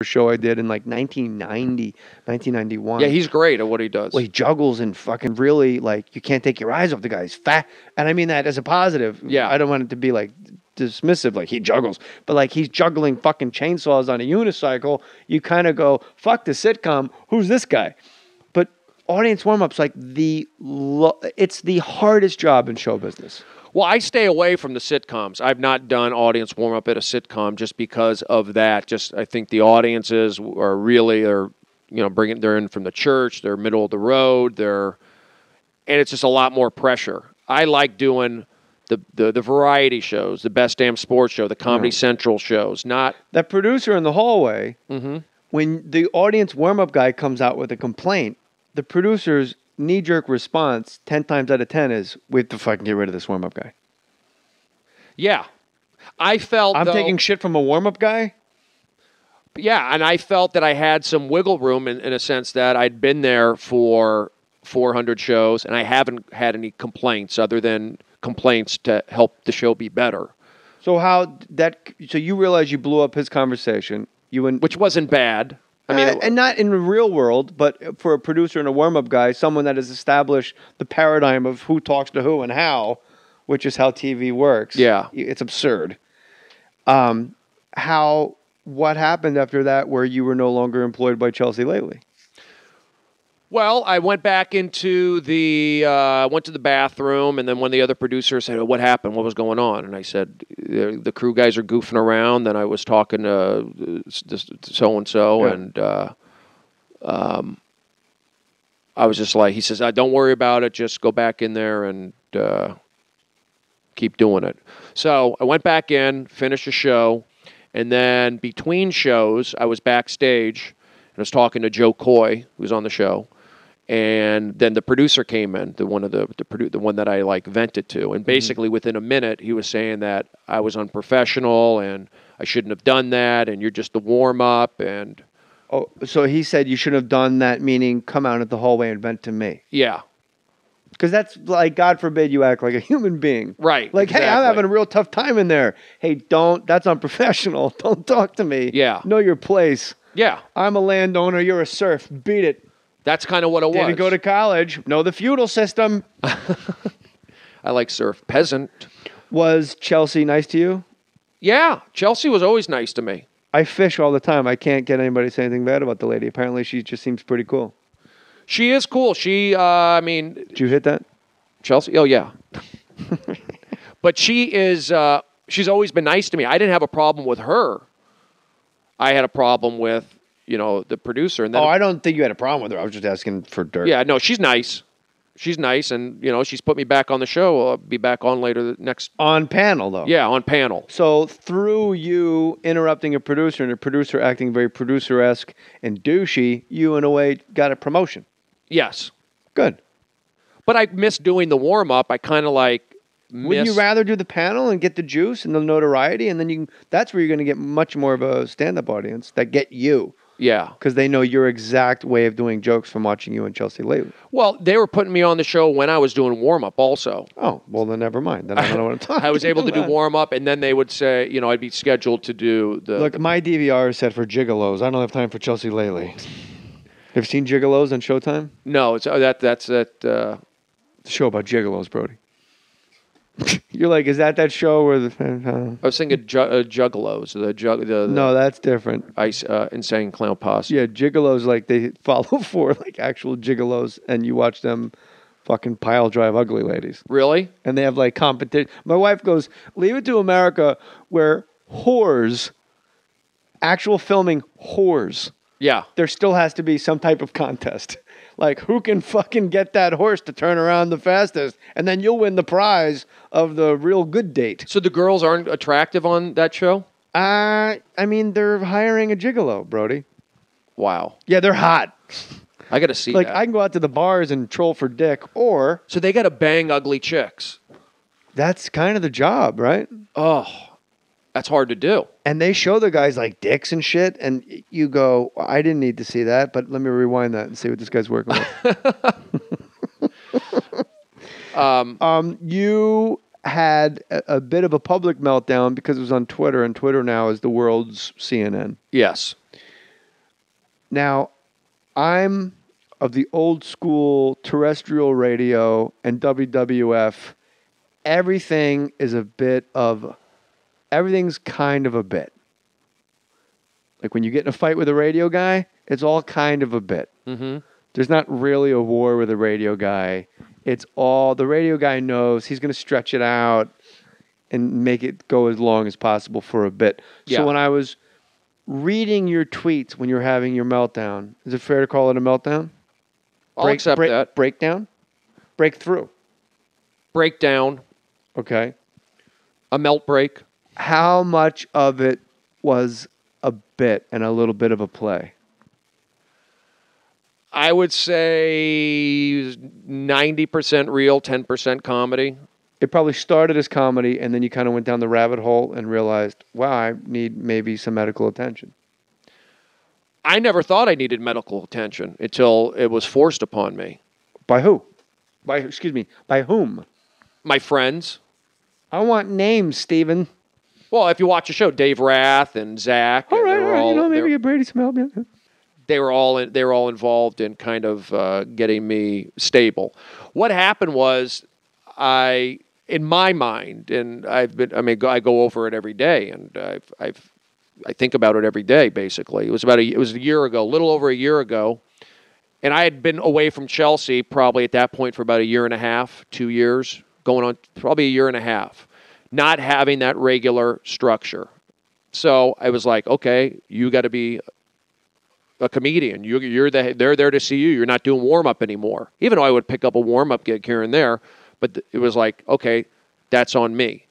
show I did in like 1990, 1991. Yeah, he's great at what he does. Well, he juggles and fucking really, like, you can't take your eyes off the guy. He's fat. And I mean that as a positive. Yeah. I don't want it to be like dismissive, like he juggles. But like he's juggling fucking chainsaws on a unicycle. You kind of go, fuck the sitcom. Who's this guy? But audience warm-up's like it's the hardest job in show business. Well, I stay away from the sitcoms. I've not done audience warm-up at a sitcom just because of that. Just I think the audiences are really, they're in from the church, they're middle of the road, and it's just a lot more pressure. I like doing the variety shows, the Best Damn Sports Show, the Comedy Central shows, not... That producer in the hallway, when the audience warm-up guy comes out with a complaint, the producer's knee-jerk response 10 times out of 10 is, we have to fucking get rid of this warm-up guy. Yeah. I'm taking shit from a warm-up guy? Yeah, and I felt that I had some wiggle room in a sense that I'd been there for 400 shows, and I haven't had any complaints other than complaints to help the show be better. So so you realize you blew up his conversation. Which wasn't bad. I mean, and not in the real world, but for a producer and a warm-up guy, someone that has established the paradigm of who talks to who and how, which is how TV works. Yeah. It's absurd. What happened after that where you were no longer employed by Chelsea Lately? Well, I went back into went to the bathroom, and then one of the other producers said, what happened? What was going on? And I said, the crew guys are goofing around. Then I was talking to so-and-so, and I was just like, he says, don't worry about it. Just go back in there and keep doing it. So I went back in, finished a show, and then between shows, I was backstage, and I was talking to Joe Coy, who was on the show. And then the producer came in, the one that I like vented to, and basically within a minute he was saying that I was unprofessional and I shouldn't have done that, and you're just the warm up. And so he said you shouldn't have done that, meaning come out at the hallway and vent to me. Yeah, because that's like, God forbid you act like a human being, right? Like, exactly. Hey, I'm having a real tough time in there. Hey, that's unprofessional. Don't talk to me. Yeah, know your place. Yeah, I'm a landowner. You're a serf. Beat it. That's kind of what it was. Didn't go to college. Know the feudal system. I like surf. Peasant. Was Chelsea nice to you? Yeah, Chelsea was always nice to me. I fish all the time. I can't get anybody to say anything bad about the lady. Apparently, she just seems pretty cool. She is cool. Did you hit that? Chelsea? Oh, yeah. But she is, she's always been nice to me. I didn't have a problem with her. I had a problem with, the producer. And then, I don't think you had a problem with her. I was just asking for dirt. Yeah, no, she's nice. She's nice, and, she's put me back on the show. I'll be back on later next... On panel, though? Yeah, on panel. So through you interrupting a producer and a producer acting very producer-esque and douchey, you, in a way, got a promotion. Yes. Good. But I miss doing the warm-up. I kind of Wouldn't you rather do the panel and get the juice and the notoriety, and then that's where you're going to get much more of a stand-up audience that get you. Yeah. Because they know your exact way of doing jokes from watching you and Chelsea lately. Well, they were putting me on the show when I was doing warm-up also. Oh, well, then never mind. Then I don't know what I'm talking about. I was able to do warm-up, and then they would say, I'd be scheduled to do the... Look, my DVR is set for gigolos. I don't have time for Chelsea lately. Have you seen Gigolos on Showtime? No, that's that... The show about gigolos, Brody. You're like, is that show where the... I was thinking Juggalos. No, that's different. Insane Clown Posse. Yeah, gigolos, like they follow for like actual gigolos, and you watch them fucking pile drive ugly ladies. Really? And they have like competition. My wife goes, leave it to America where whores, actual filming whores. Yeah. There still has to be some type of contest. Like, who can fucking get that horse to turn around the fastest? And then you'll win the prize of the real good date. So the girls aren't attractive on that show? I mean, they're hiring a gigolo, Brody. Wow. Yeah, they're hot. I got to see like, that. I can go out to the bars and troll for dick, or... So they got to bang ugly chicks. That's kind of the job, right? Oh, that's hard to do. And they show the guys like dicks and shit, and you go, I didn't need to see that, but let me rewind that and see what this guy's working with. You had a bit of a public meltdown because it was on Twitter, and Twitter now is the world's CNN. Yes. Now, I'm of the old school terrestrial radio and WWF. Everything's kind of a bit. Like when you get in a fight with a radio guy, it's all kind of a bit. Mm-hmm. There's not really a war with a radio guy. It's all the radio guy knows he's going to stretch it out and make it go as long as possible for a bit. Yeah. So when I was reading your tweets when you're having your meltdown, is it fair to call it a meltdown? I'll accept that. Breakdown? Breakthrough. Breakdown. Okay. A melt break. How much of it was a bit and a little bit of a play? I would say 90% real, 10% comedy. It probably started as comedy, and then you kind of went down the rabbit hole and realized, wow, I need maybe some medical attention. I never thought I needed medical attention until it was forced upon me. By who? By whom? My friends. I want names, Steven. Well, if you watch the show, Dave Rath and Zach. All right. Maybe get Brady some help. Yeah. They were all involved in kind of getting me stable. What happened was, in my mind, and I go over it every day, and I think about it every day. Basically, it was a year ago, a little over a year ago, and I had been away from Chelsea probably at that point for about a year and a half, 2 years, going on probably a year and a half, not having that regular structure. So I was like, okay, you got to be a comedian. They're there to see you. You're not doing warm-up anymore. Even though I would pick up a warm-up gig here and there, but it was like, okay, that's on me.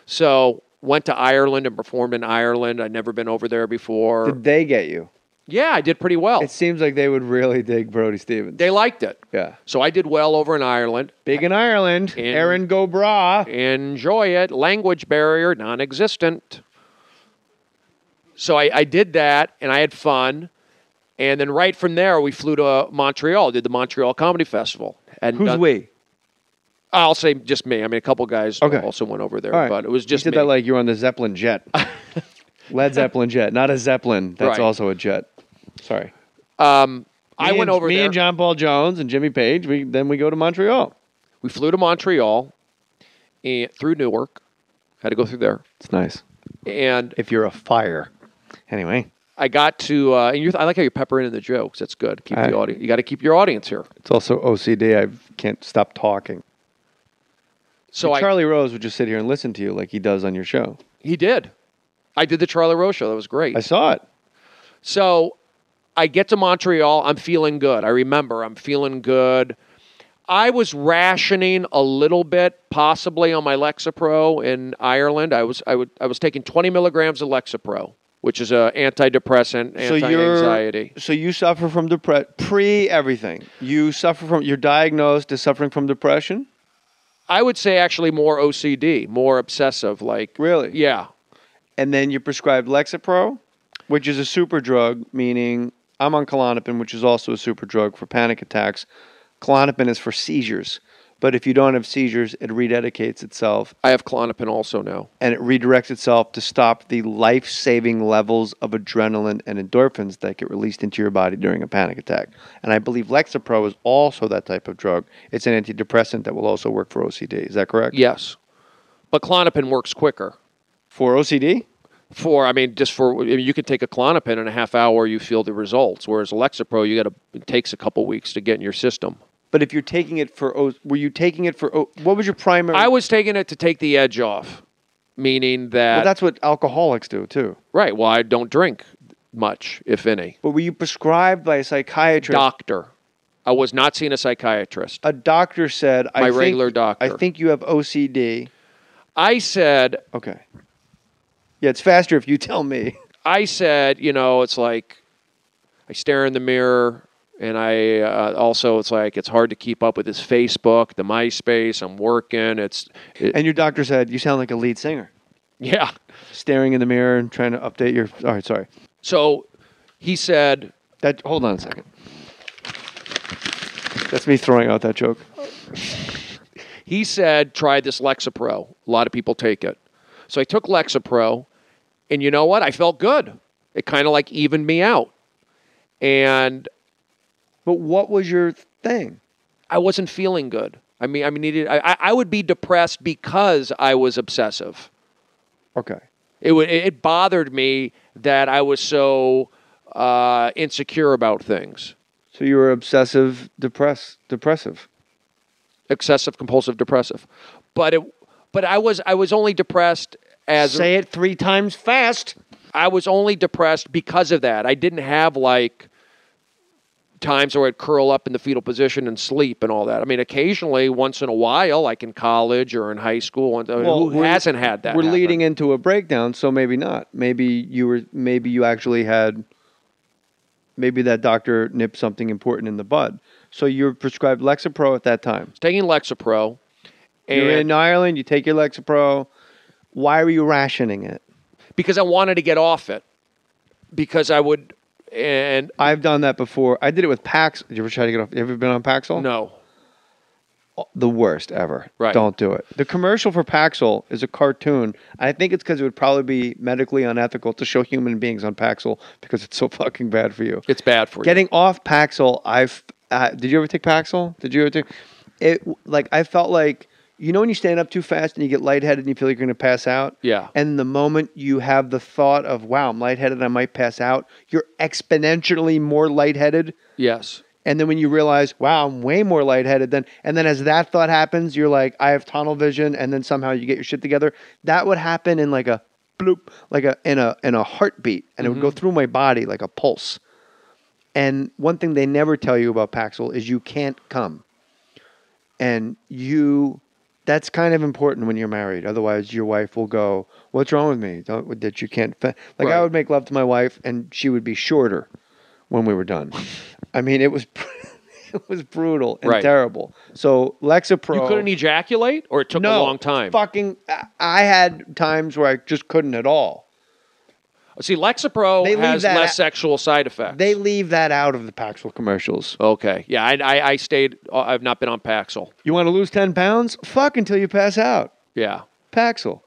So went to Ireland and performed in Ireland. I'd never been over there before. Did they get you? Yeah, I did pretty well. It seems like they would really dig Brody Stevens. They liked it. Yeah. So I did well over in Ireland. Big in Ireland. Aaron go bragh. Enjoy it. Language barrier, non-existent. So I did that, and I had fun. And then right from there, we flew to Montreal, did the Montreal Comedy Festival. Who's we? I'll say just me. I mean, a couple guys also went over there, but it was just me. You said that like you were on the Zeppelin jet. Led Zeppelin jet, not a Zeppelin. That's also a jet. Sorry. I went over there. Me and John Paul Jones and Jimmy Page, then we go to Montreal. We flew to Montreal through Newark. Had to go through there. It's nice. And if you're a fire. Anyway. I got to, I like how you pepper in the jokes. That's good. Keep the audience. You got to keep your audience here. It's also OCD. I can't stop talking. So Charlie Rose would just sit here and listen to you like he does on your show. He did. I did the Charlie Rose show. That was great. I saw it. So I get to Montreal. I'm feeling good. I remember I'm feeling good. I was rationing a little bit, possibly on my Lexapro in Ireland. I was taking 20 milligrams of Lexapro, which is an antidepressant, anti-anxiety. So you suffer from depression, pre-everything. You're diagnosed as suffering from depression? I would say actually more OCD, more obsessive. Like really? Yeah. And then you're prescribed Lexapro, which is a super drug, meaning I'm on Klonopin, which is also a super drug for panic attacks. Klonopin is for seizures. But if you don't have seizures, it rededicates itself. I have Klonopin also now. And it redirects itself to stop the life-saving levels of adrenaline and endorphins that get released into your body during a panic attack. And I believe Lexapro is also that type of drug. It's an antidepressant that will also work for OCD. Is that correct? Yes. But Klonopin works quicker. For OCD? You can take a Klonopin in a half hour, you feel the results. Whereas Lexapro, it takes a couple weeks to get in your system. But if you're taking it what was your primary? I was taking it to take the edge off, meaning that... Well, that's what alcoholics do, too. Right. Well, I don't drink much, if any. But were you prescribed by a psychiatrist? Doctor. I was not seeing a psychiatrist. A doctor said... regular doctor. I think you have OCD. I said... Okay. Yeah, it's faster if you tell me. I said, it's like I stare in the mirror... And I also, it's like, it's hard to keep up with his Facebook, the MySpace. I'm working. And your doctor said, you sound like a lead singer. Yeah. Staring in the mirror and trying to update your... All right, sorry. So he said... Hold on a second. That's me throwing out that joke. He said, try this Lexapro. A lot of people take it. So I took Lexapro, and you know what? I felt good. It kind of like evened me out. And But what was your thing? I wasn't feeling good. I would be depressed because I was obsessive. Okay. It bothered me that I was so insecure about things. So you were obsessive depressive. Excessive compulsive depressive. But I was only depressed as Say it 3 times fast. I was only depressed because of that. I didn't have like times where I'd curl up in the fetal position and sleep and all that. I mean, occasionally, once in a while, like in college or in high school, who hasn't had that? We're happen? leading into a breakdown, so maybe not. Maybe you actually had. Maybe that doctor nipped something important in the bud. So you were prescribed Lexapro at that time. Taking Lexapro. You're in Ireland. You take your Lexapro. Why were you rationing it? Because I wanted to get off it. Because I would. And I've done that before. I did it with Paxil. Did you ever try to get off? You ever been on Paxil? No. The worst ever. Right. Don't do it. The commercial for Paxil is a cartoon. I think it's because it would probably be medically unethical to show human beings on Paxil because it's so fucking bad for you. It's bad for Getting off Paxil, did you ever take Paxil? Did you ever take it? Like, I felt like, you know when you stand up too fast and you get lightheaded and you feel like you're going to pass out? Yeah. And the moment you have the thought of, wow, I'm lightheaded, I might pass out, you're exponentially more lightheaded. Yes. And then when you realize, wow, I'm way more lightheaded and then as that thought happens, you're like, I have tunnel vision, and then somehow you get your shit together. That would happen in like a bloop, like in a heartbeat, and it would go through my body like a pulse. And one thing they never tell you about Paxil is you can't come. And that's kind of important when you're married. Otherwise, your wife will go, what's wrong with me? That you can't... Right. I would make love to my wife, and she would be shorter when we were done. I mean, it was brutal and terrible. So Lexapro... You couldn't ejaculate, or it took a long time? I had times where I just couldn't at all. See, Lexapro has less sexual side effects. They leave that out of the Paxil commercials. Okay. Yeah, I stayed... I've not been on Paxil. You want to lose 10 pounds? Fuck until you pass out. Yeah. Paxil.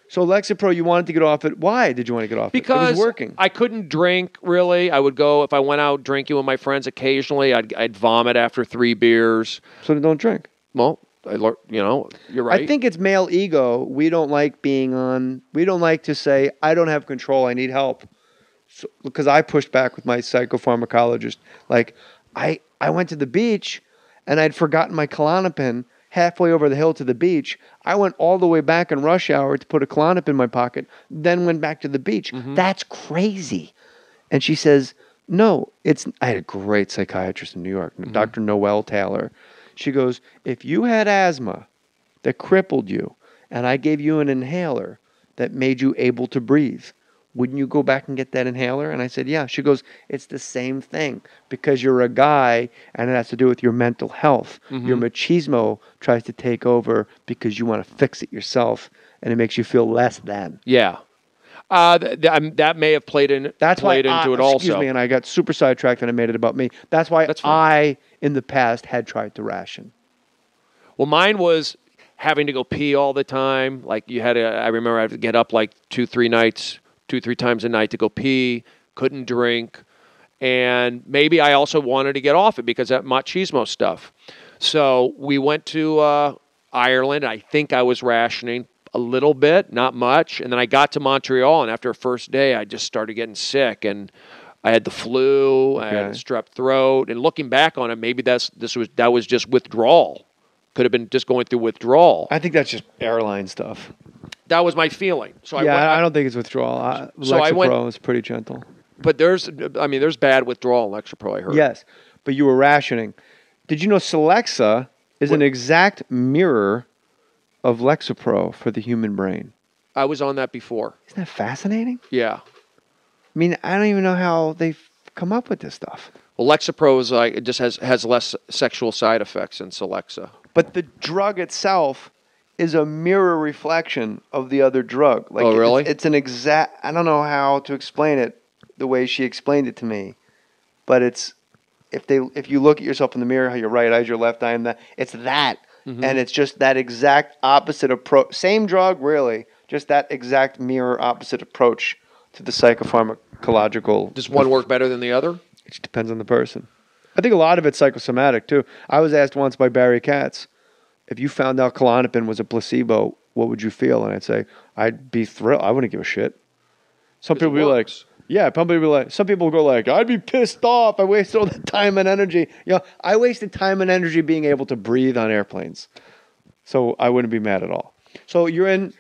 So Lexapro, you wanted to get off it. Why did you want to get off it? It was working. I couldn't drink, really. I would go, if I went out drinking with my friends occasionally, I'd vomit after 3 beers. So then don't drink. Well, you're right. I think it's male ego. We don't like to say, I don't have control, I need help. So, because I pushed back with my psychopharmacologist. Like, I went to the beach, and I'd forgotten my Klonopin halfway over the hill to the beach. I went all the way back in rush hour to put a Klonopin in my pocket, then went back to the beach. That's crazy. And she says, no, I had a great psychiatrist in New York, Dr. Noelle Taylor. She goes, if you had asthma that crippled you, and I gave you an inhaler that made you able to breathe, wouldn't you go back and get that inhaler? And I said, yeah. She goes, it's the same thing because you're a guy and it has to do with your mental health. Your machismo tries to take over because you want to fix it yourself and it makes you feel less than. Yeah. That may have played into it also. Excuse me, and I got super sidetracked and I made it about me. That's why I, in the past, had tried to ration. Well, mine was having to go pee all the time. Like I remember I had to get up like 2-3 times a night to go pee, couldn't drink, and maybe I also wanted to get off it because of that machismo stuff. So we went to Ireland. I think I was rationing a little bit, not much, and then I got to Montreal, and after a first day, I just started getting sick, and I had the flu, I had strep throat, and looking back on it, maybe that was just withdrawal. Could have been just going through withdrawal. I think that's just airline stuff. That was my feeling. So I don't think it's withdrawal. Lexapro is pretty gentle. But there's bad withdrawal in Lexapro, I heard. Yes, but you were rationing. Did you know Celexa is an exact mirror of Lexapro for the human brain? I was on that before. Isn't that fascinating? Yeah. I mean, I don't even know how they've come up with this stuff. Well, Lexapro is it just has less sexual side effects than Celexa. But the drug itself is a mirror reflection of the other drug. Like, oh, really? It's an exact... I don't know how to explain it the way she explained it to me. But it's... If you look at yourself in the mirror, how your right eye is your left eye, and it's that. And it's just that exact opposite approach. Same drug, really. Just that exact mirror opposite approach to the psychopharmacological. Does one work better than the other? It just depends on the person. I think a lot of it's psychosomatic too. I was asked once by Barry Katz, if you found out Klonopin was a placebo, what would you feel? And I'd say, I'd be thrilled. I wouldn't give a shit. Some people be like, yeah, probably be like, some people go like, I'd be pissed off. I wasted all the time and energy. I wasted time and energy being able to breathe on airplanes. So I wouldn't be mad at all. So you're in